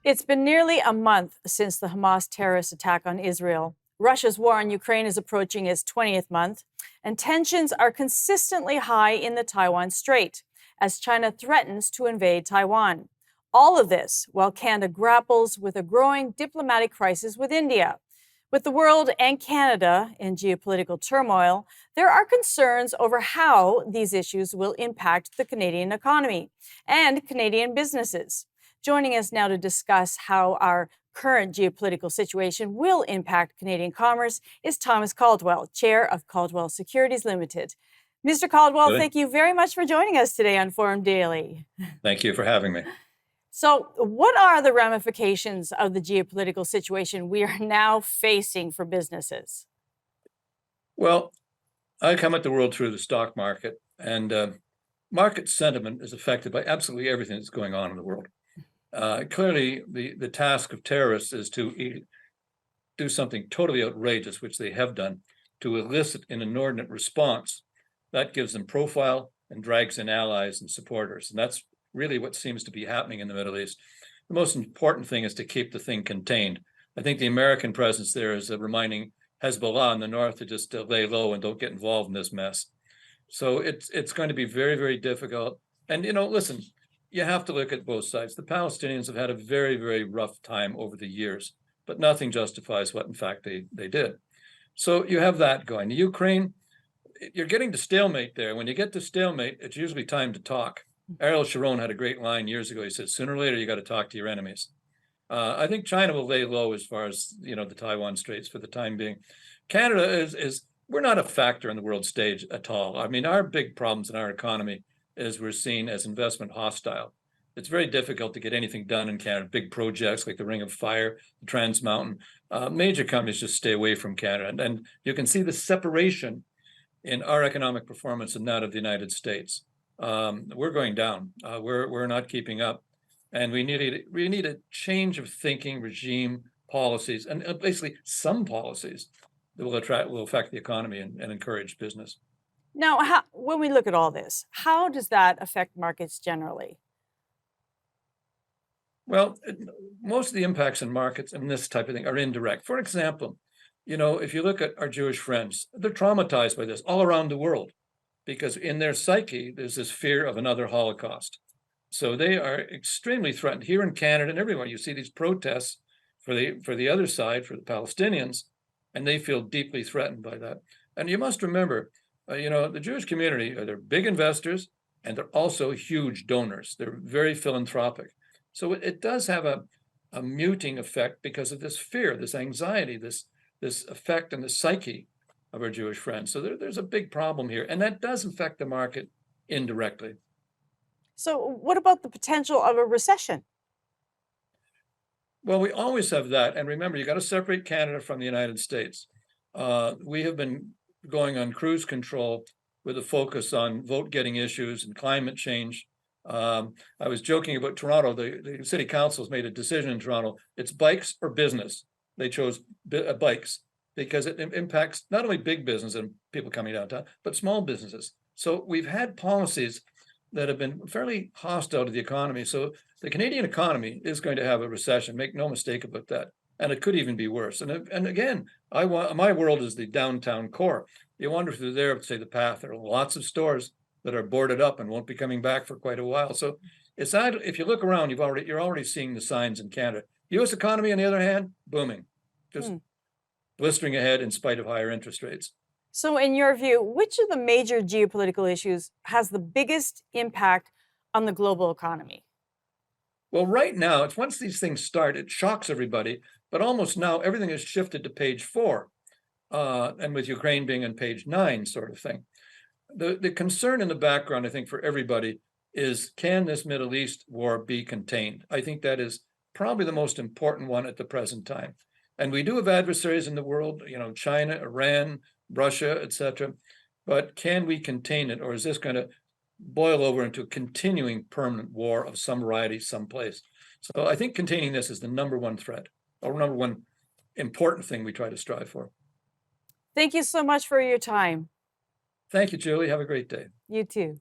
It's been nearly a month since the Hamas terrorist attack on Israel. Russia's war on Ukraine is approaching its 20th month, and tensions are consistently high in the Taiwan Strait as China threatens to invade Taiwan. All of this while Canada grapples with a growing diplomatic crisis with India. With the world and Canada in geopolitical turmoil, there are concerns over how these issues will impact the Canadian economy and Canadian businesses. Joining us now to discuss how our current geopolitical situation will impact Canadian commerce is Thomas Caldwell, Chair of Caldwell Securities Ltd. Mr. Caldwell, Good. thank you very much for joining us today on Forum Daily. Thank you for having me. So, what are the ramifications of the geopolitical situation we are now facing for businesses? Well, I come at the world through the stock market, and market sentiment is affected by absolutely everything that's going on in the world. Clearly, the task of terrorists is to do something totally outrageous, which they have done, to elicit an inordinate response. That gives them profile and drags in allies and supporters. And that's really what seems to be happening in the Middle East. The most important thing is to keep the thing contained. I think the American presence there is reminding Hezbollah in the north to just lay low and don't get involved in this mess. So it's going to be very, very difficult. And, listen, you have to look at both sides. The Palestinians have had a very, very rough time over the years, but nothing justifies what, in fact, they did. So you have that going. The Ukraine, you're getting to stalemate there. When you get to stalemate, it's usually time to talk. Ariel Sharon had a great line years ago. He said, sooner or later, you got to talk to your enemies. I think China will lay low as far as, the Taiwan Straits for the time being. Canada is we're not a factor on the world stage at all. I mean, our big problems in our economy is we're seen as investment hostile. It's very difficult to get anything done in Canada. Big projects like the Ring of Fire, the Trans Mountain, major companies just stay away from Canada. And you can see the separation in our economic performance and that of the United States. We're going down. We're not keeping up, and we need a change of thinking, regime, policies, and basically some policies that will affect the economy and encourage business. Now, when we look at all this, how does that affect markets generally? Well, most of the impacts in markets and this type of thing are indirect. For example, if you look at our Jewish friends, they're traumatized by this all around the world, because in their psyche, there's this fear of another Holocaust. So they are extremely threatened. Here in Canada and everywhere, you see these protests for the other side, for the Palestinians, and they feel deeply threatened by that. And you must remember, the Jewish community, they're big investors, and they're also huge donors. They're very philanthropic. So it does have a muting effect because of this fear, this anxiety, this effect on the psyche of our Jewish friends. So there's a big problem here, and that does affect the market indirectly. So, what about the potential of a recession? Well, we always have that. And remember, you got to separate Canada from the United States. We have been going on cruise control with a focus on vote-getting issues and climate change. I was joking about Toronto. The city council has made a decision in Toronto. It's bikes or business. They chose bikes because it impacts not only big business and people coming downtown, but small businesses. So we've had policies that have been fairly hostile to the economy. So the Canadian economy is going to have a recession. Make no mistake about that. And it could even be worse. And again, my world is the downtown core. You wander through there, say the Path. There are lots of stores that are boarded up and won't be coming back for quite a while. So it's not, if you look around, you're already seeing the signs in Canada. U.S. economy, on the other hand, booming, just blistering ahead in spite of higher interest rates. So, in your view, which of the major geopolitical issues has the biggest impact on the global economy? Well, right now, it's once these things start, it shocks everybody. But almost now, everything has shifted to page 4, and with Ukraine being on page 9, sort of thing. The concern in the background, I think, for everybody is, can this Middle East war be contained? I think that is probably the most important one at the present time. And we do have adversaries in the world, China, Iran, Russia, etc. But can we contain it, or is this going to boil over into a continuing permanent war of some variety someplace? So I think containing this is the number one threat, or number one important thing we try to strive for. Thank you so much for your time. Thank you, Julie. Have a great day. You too.